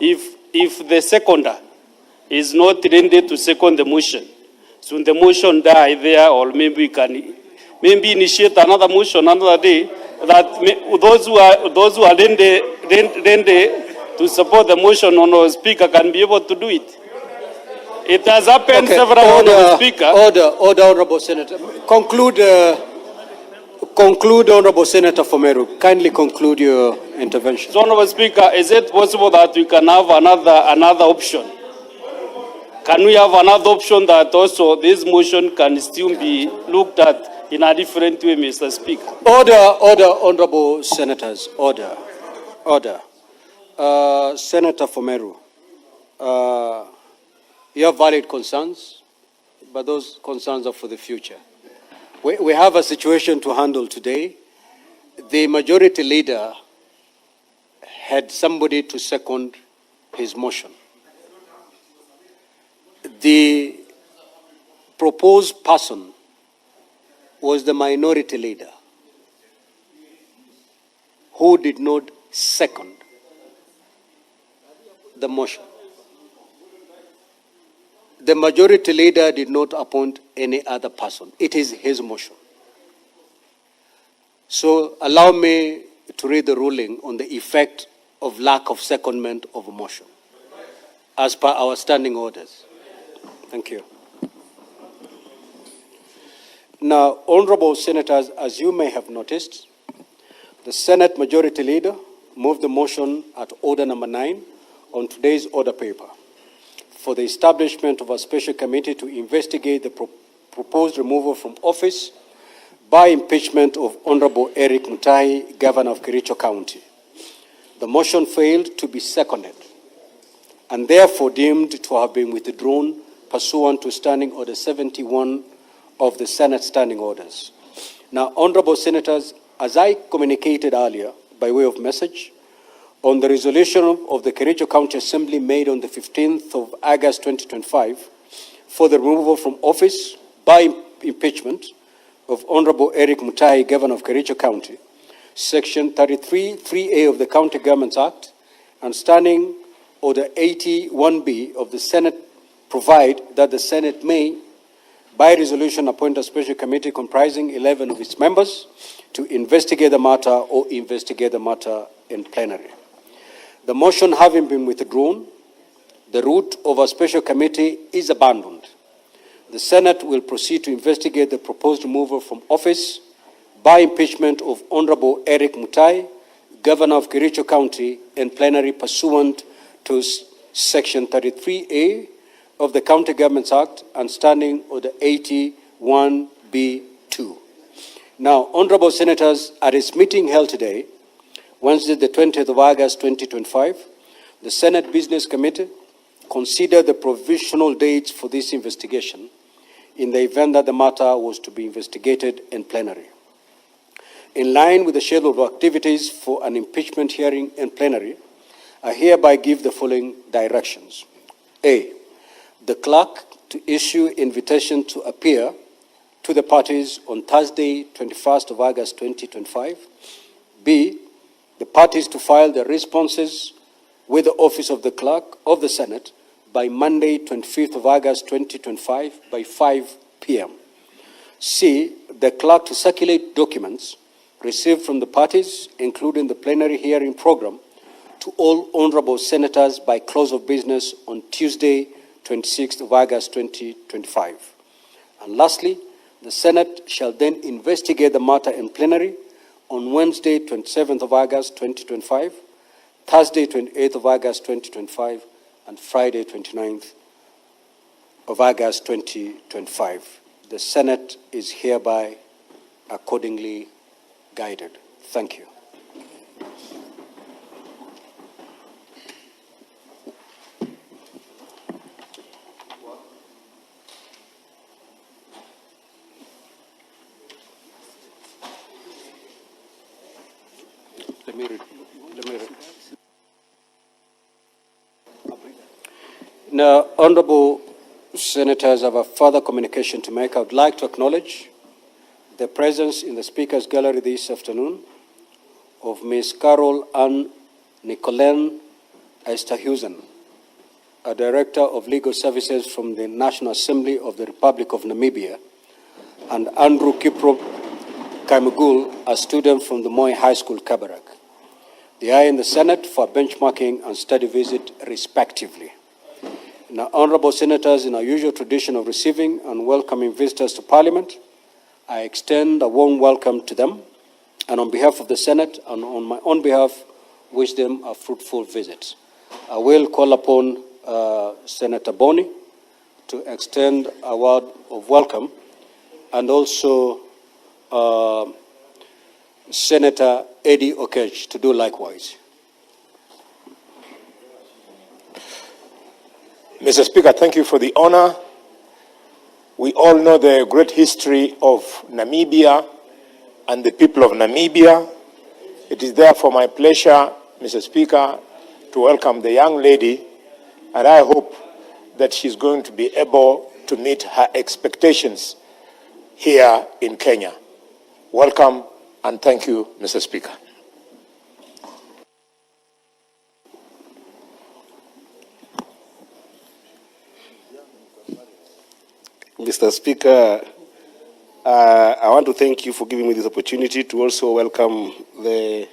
if the seconder is not ready to second the motion, so the motion die there, or maybe we can initiate another motion another day, that those who are ready to support the motion on our speaker can be able to do it. It has happened several times, Honorable Speaker. Order, Honorable Senator. Conclude, Honorable Senator Fomeru. Kindly conclude your intervention. So, Honorable Speaker, is it possible that we can have another option? Can we have another option that also this motion can still be looked at in a different way, Mr. Speaker? Order, Honorable Senators. Order. Senator Fomeru, you have valid concerns, but those concerns are for the future. We have a situation to handle today. The majority leader had somebody to second his motion. The proposed person was the minority leader who did not second the motion. The majority leader did not appoint any other person. It is his motion. So allow me to read the ruling on the effect of lack of secondment of a motion as per our standing orders. Thank you. Now, honorable senators, as you may have noticed, the Senate Majority Leader moved the motion at order number 9 on today's order paper for the establishment of a special committee to investigate the proposed removal from office by impeachment of Honorable Eric Mutai, Governor of Kericho County. The motion failed to be seconded and therefore deemed to have been withdrawn pursuant to Standing Order 71 of the Senate Standing Orders. Now, honorable senators, as I communicated earlier by way of message, on the resolution of the Kericho County Assembly made on the 15th of August 2025 for the removal from office by impeachment of Honorable Eric Mutai, Governor of Kericho County, Section 33(3)A of the County Governments Act and Standing Order 81B of the Senate provide that the Senate may, by resolution, appoint a special committee comprising 11 of its members to investigate the matter or investigate the matter in plenary. The motion having been withdrawn, the route of a special committee is abandoned. The Senate will proceed to investigate the proposed removal from office by impeachment of Honorable Eric Mutai, Governor of Kericho County, in plenary pursuant to Section 33(a) of the County Governments Act and Standing Order 81B(2). Now, honorable senators, at its meeting held today, Wednesday, the 20th of August, 2025, the Senate Business Committee considered the provisional dates for this investigation in the event that the matter was to be investigated in plenary. In line with the schedule of activities for an impeachment hearing in plenary, I hereby give the following directions. A, the clerk to issue invitation to appear to the parties on Thursday, 21st of August, 2025. B, the parties to file their responses with the office of the clerk of the Senate by Monday, 25th of August, 2025 by 5 p.m. C, the clerk to circulate documents received from the parties, including the plenary hearing program, to all honorable senators by close of business on Tuesday, 26th of August, 2025. And lastly, the Senate shall then investigate the matter in plenary on Wednesday, 27th of August, 2025, Thursday, 28th of August, 2025, and Friday, 29th of August, 2025. The Senate is hereby accordingly guided. Thank you. Let me read. Now, honorable senators, I have a further communication to make. I would like to acknowledge the presence in the Speaker's Gallery this afternoon of Ms. Carol Ann Nicolen Esther Husen, a Director of Legal Services from the National Assembly of the Republic of Namibia, and Andrew Kipro Kaimugul, a student from the Moi High School, Kabarak. They are in the Senate for benchmarking and study visit, respectively. Now, honorable senators, in our usual tradition of receiving and welcoming visitors to Parliament, I extend a warm welcome to them, and on behalf of the Senate and on my own behalf, wish them a fruitful visit. I will call upon Senator Boni to extend a word of welcome, and also Senator Eddie Okech to do likewise. Mr. Speaker, thank you for the honor. We all know the great history of Namibia and the people of Namibia. It is therefore my pleasure, Mr. Speaker, to welcome the young lady, and I hope that she's going to be able to meet her expectations here in Kenya. Welcome and thank you, Mr. Speaker. Mr. Speaker, I want to thank you for giving me this opportunity to also welcome the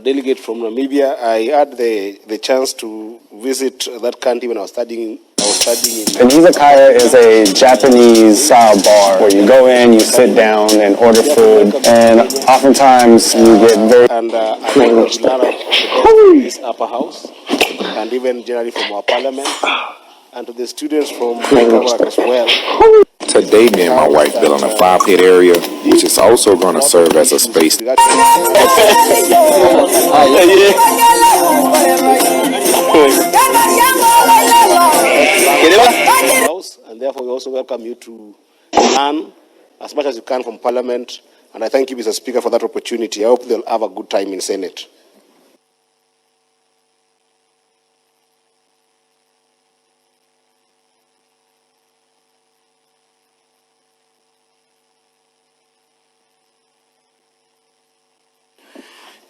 delegate from Namibia. I had the chance to visit that country when I was studying in... An izakaya is a Japanese-style bar where you go in, you sit down and order food, and oftentimes you get very... And I think a lot of the guests in this upper house, and even generally from our parliament, and to the students from Kabarak as well. Today, me and my wife building a 5-pit area, which is also going to serve as a space. And therefore, we also welcome you to learn as much as you can from Parliament. And I thank you, Mr. Speaker, for that opportunity. I hope they'll have a good time in Senate.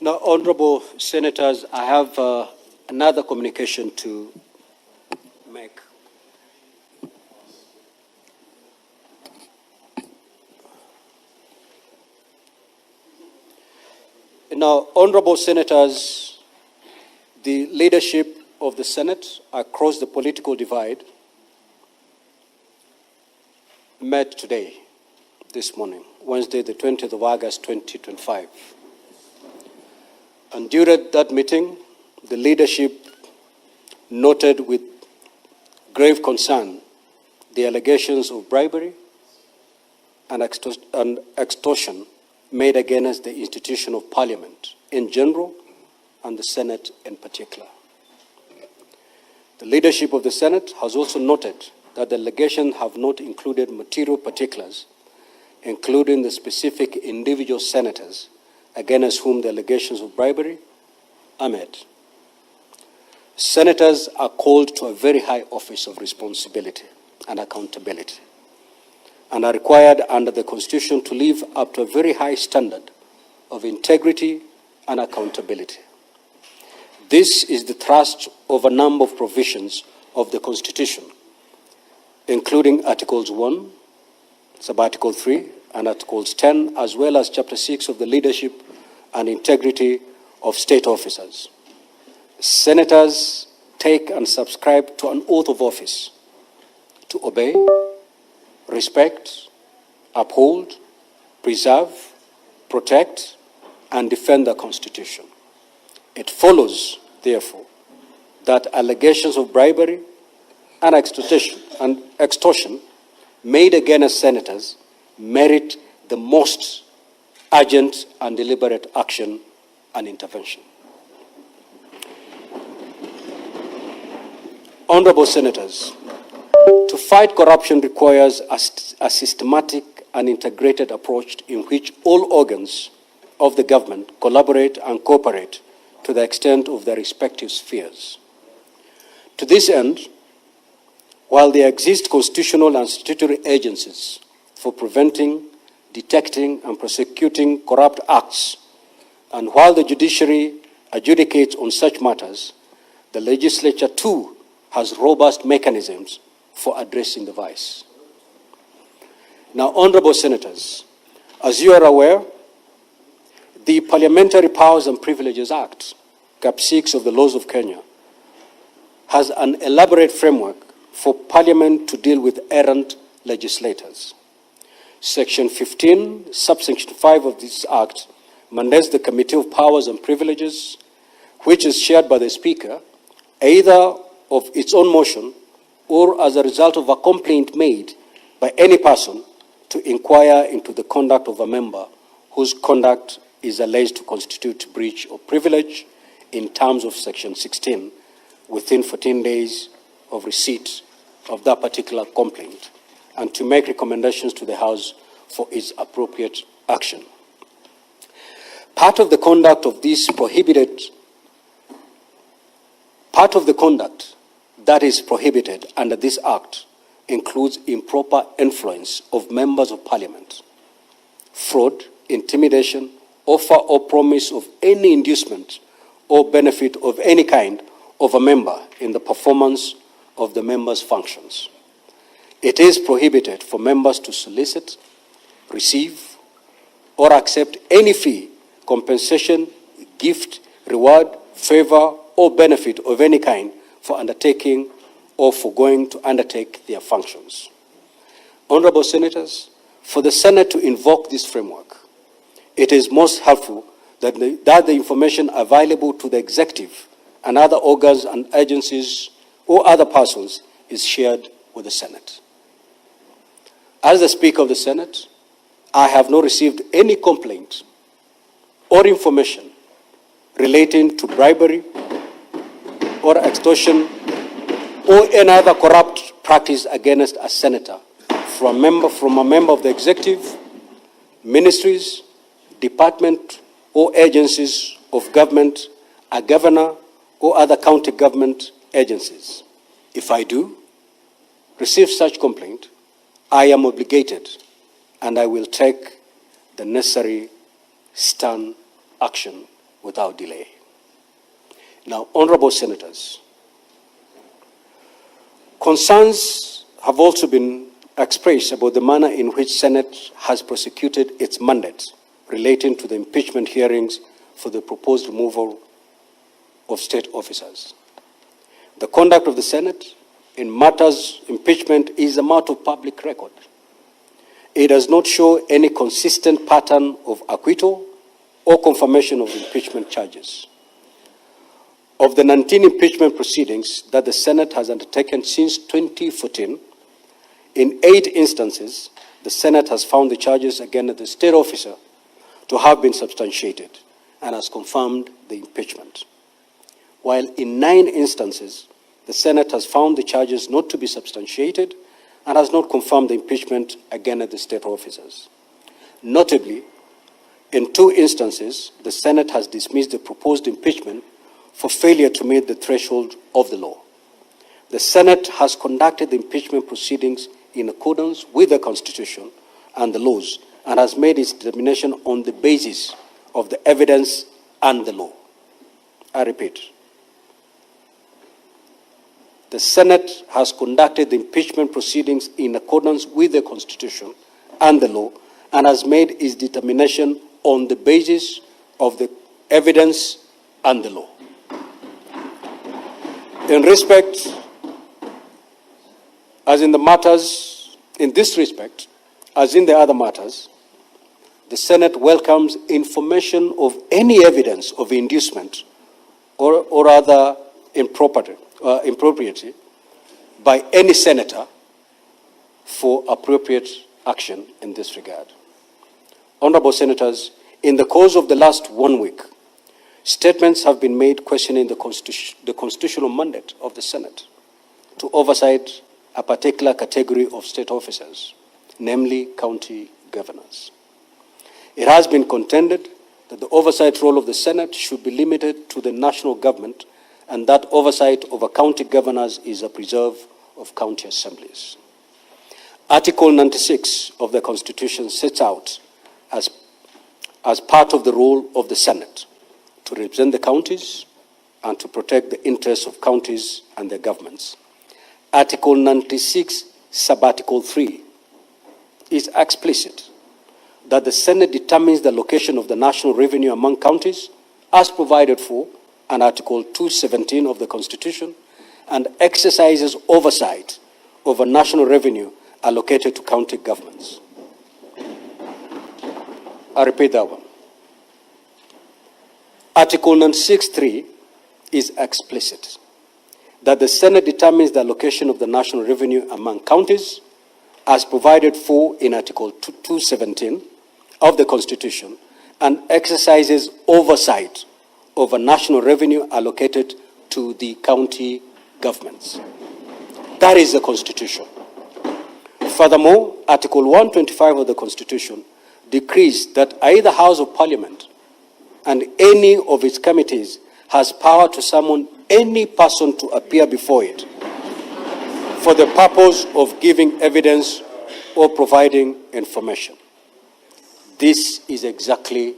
Now, honorable senators, I have another communication to make. Now, honorable senators, the leadership of the Senate across the political divide met today, this morning, Wednesday, the 20th of August, 2025. And during that meeting, the leadership noted with grave concern the allegations of bribery and extortion made against the institution of Parliament in general and the Senate in particular. The leadership of the Senate has also noted that the allegations have not included material particulars, including the specific individual senators against whom the allegations of bribery are made. Senators are called to a very high office of responsibility and accountability, and are required under the Constitution to live up to a very high standard of integrity and accountability. This is the thrust of a number of provisions of the Constitution, including Articles 1, Sub-Article 3, and Articles 10, as well as Chapter 6 of the Leadership and Integrity of State Officers. Senators take and subscribe to an oath of office to obey, respect, uphold, preserve, protect, and defend the Constitution. It follows, therefore, that allegations of bribery and extortion made against senators merit the most urgent and deliberate action and intervention. Honorable senators, to fight corruption requires a systematic and integrated approach in which all organs of the government collaborate and cooperate to the extent of their respective spheres. To this end, while there exist constitutional and statutory agencies for preventing, detecting, and prosecuting corrupt acts, and while the judiciary adjudicates on such matters, the legislature too has robust mechanisms for addressing the vice. Now, honorable senators, as you are aware, the Parliamentary Powers and Privileges Act, Cap 6 of the laws of Kenya, has an elaborate framework for Parliament to deal with errant legislators. Section 15, subsection 5 of this Act mandates the Committee of Powers and Privileges, which is chaired by the Speaker, either of its own motion or as a result of a complaint made by any person, to inquire into the conduct of a member whose conduct is alleged to constitute breach of privilege in terms of Section 16 within 14 days of receipt of that particular complaint, and to make recommendations to the House for its appropriate action. Part of the conduct that is prohibited under this Act includes improper influence of members of Parliament, fraud, intimidation, offer or promise of any inducement or benefit of any kind of a member in the performance of the member's functions. It is prohibited for members to solicit, receive, or accept any fee, compensation, gift, reward, favor, or benefit of any kind for undertaking or for going to undertake their functions. Honorable Senators, for the Senate to invoke this framework, it is most helpful that the information available to the executive and other organs and agencies or other persons is shared with the Senate. As the Speaker of the Senate, I have not received any complaint or information relating to bribery or extortion or any other corrupt practice against a senator from a member of the executive, ministries, department, or agencies of government, a governor, or other county government agencies. If I do receive such complaint, I am obligated and I will take the necessary stern action without delay. Now, honorable senators, concerns have also been expressed about the manner in which Senate has prosecuted its mandate relating to the impeachment hearings for the proposed removal of state officers. The conduct of the Senate in matters impeachment is a matter of public record. It does not show any consistent pattern of acquittal or confirmation of impeachment charges. Of the 19 impeachment proceedings that the Senate has undertaken since 2014, in 8 instances, the Senate has found the charges against the state officer to have been substantiated and has confirmed the impeachment. While in 9 instances, the Senate has found the charges not to be substantiated and has not confirmed the impeachment against the state officers. Notably, in 2 instances, the Senate has dismissed the proposed impeachment for failure to meet the threshold of the law. The Senate has conducted the impeachment proceedings in accordance with the Constitution and the laws and has made its determination on the basis of the evidence and the law. I repeat, the Senate has conducted the impeachment proceedings in accordance with the Constitution and the law and has made its determination on the basis of the evidence and the law. In respect, as in the matters, in this respect, as in the other matters, the Senate welcomes information of any evidence of inducement or other impropriety by any senator for appropriate action in this regard. Honorable Senators, in the course of the last 1 week, statements have been made questioning the constitutional mandate of the Senate to oversight a particular category of state officers, namely county governors. It has been contended that the oversight role of the Senate should be limited to the national government and that oversight over county governors is a preserve of county assemblies. Article 96 of the Constitution sets out as part of the role of the Senate to represent the counties and to protect the interests of counties and their governments. Article 96, Subarticle 3 is explicit that the Senate determines the location of the national revenue among counties as provided for in Article 217 of the Constitution and exercises oversight over national revenue allocated to county governments. I repeat that one. Article 96.3 is explicit that the Senate determines the allocation of the national revenue among counties as provided for in Article 217 of the Constitution and exercises oversight over national revenue allocated to the county governments. That is the Constitution. Furthermore, Article 125 of the Constitution decrees that either House of Parliament and any of its committees has power to summon any person to appear before it for the purpose of giving evidence or providing information. This is exactly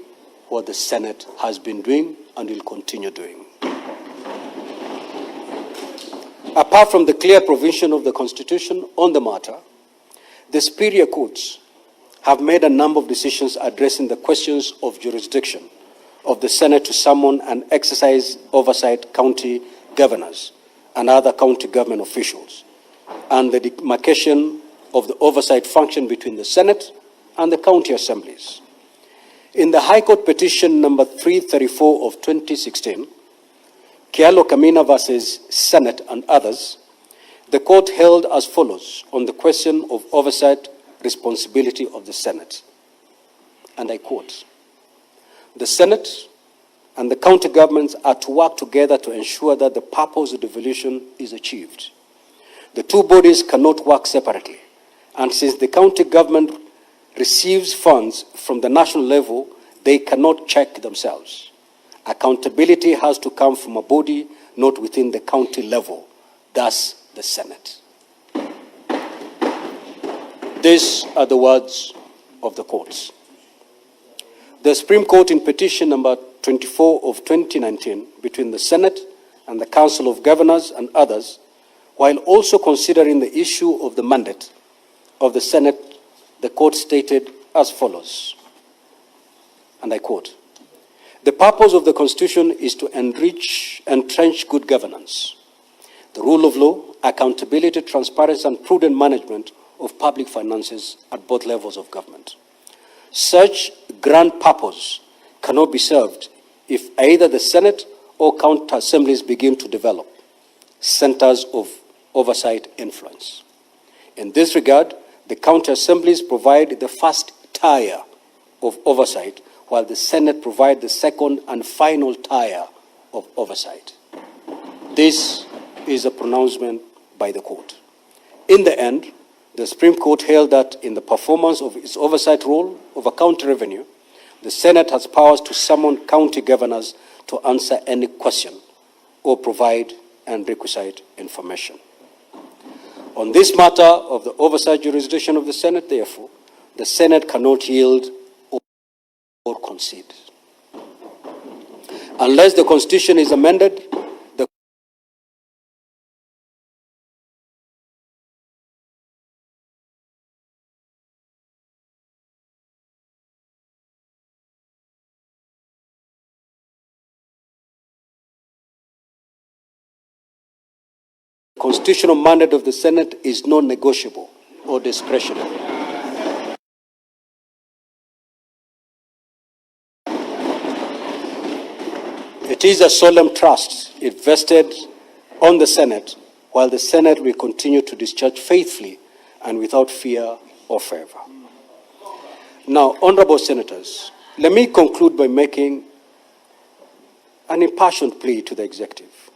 what the Senate has been doing and will continue doing. Apart from the clear provision of the Constitution on the matter, the superior courts have made a number of decisions addressing the questions of jurisdiction of the Senate to summon and exercise oversight county governors and other county government officials, and the demarcation of the oversight function between the Senate and the county assemblies. In the High Court petition number 334 of 2016, Kialo Kamina versus Senate and others, the court held as follows on the question of oversight responsibility of the Senate. And I quote, "The Senate and the county governments are to work together to ensure that the purpose of devolution is achieved. The two bodies cannot work separately, and since the county government receives funds from the national level, they cannot check themselves. Accountability has to come from a body not within the county level, thus the Senate." These are the words of the courts. The Supreme Court in petition number 24 of 2019 between the Senate and the Council of Governors and others, while also considering the issue of the mandate of the Senate, the court stated as follows, and I quote, "The purpose of the Constitution is to entrench good governance, the rule of law, accountability, transparency, and prudent management of public finances at both levels of government. Such grand purpose cannot be served if either the Senate or county assemblies begin to develop centers of oversight influence. In this regard, the county assemblies provide the first tier of oversight, while the Senate provides the second and final tier of oversight." This is a pronouncement by the court. In the end, the Supreme Court held that in the performance of its oversight role over county revenue, the Senate has powers to summon county governors to answer any question or provide and requisite information. On this matter of the oversight jurisdiction of the Senate, therefore, the Senate cannot yield or concede. Unless the Constitution is amended, the constitutional mandate of the Senate is non-negotiable or discretionary. It is a solemn trust invested on the Senate, while the Senate will continue to discharge faithfully and without fear or favor. Now, honorable senators, let me conclude by making an impassioned plea to the executive,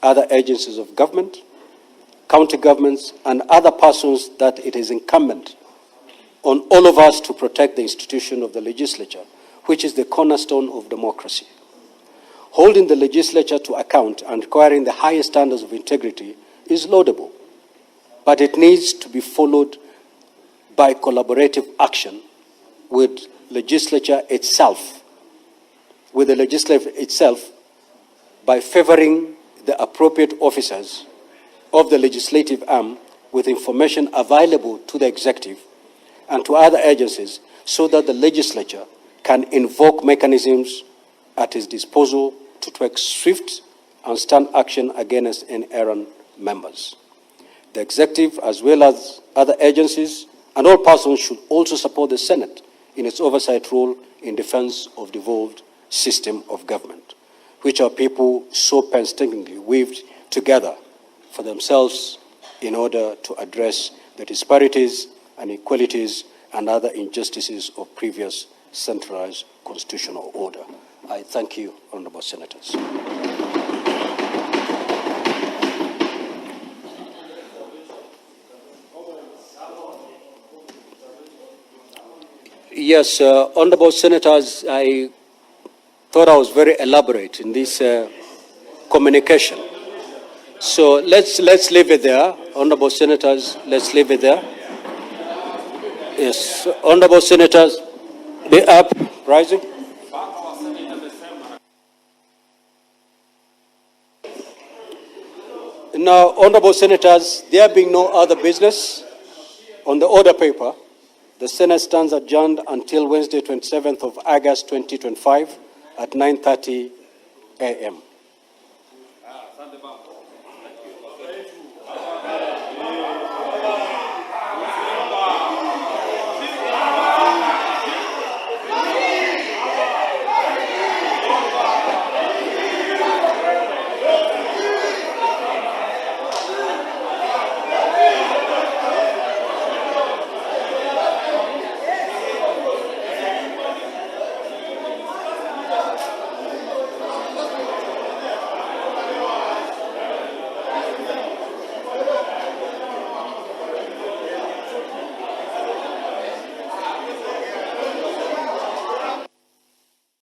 other agencies of government, county governments, and other persons that it is incumbent on all of us to protect the institution of the legislature, which is the cornerstone of democracy. Holding the legislature to account and requiring the highest standards of integrity is laudable, but it needs to be followed by collaborative action with the legislature itself by favoring the appropriate officers of the legislative arm with information available to the executive and to other agencies so that the legislature can invoke mechanisms at its disposal to take swift and stern action against errant members. The executive, as well as other agencies and all persons, should also support the Senate in its oversight role in defense of the devolved system of government, which our people so painstakingly weaved together for themselves in order to address the disparities and inequalities and other injustices of previous centralized constitutional order. I thank you, honorable senators. Yes, honorable senators, I thought I was very elaborate in this communication. So let's leave it there, honorable senators. Let's leave it there. Yes, honorable senators, be up, rising. Now, honorable senators, there being no other business on the order paper, the Senate stands adjourned until Wednesday, 27th of August, 2025 at 9:30 a.m.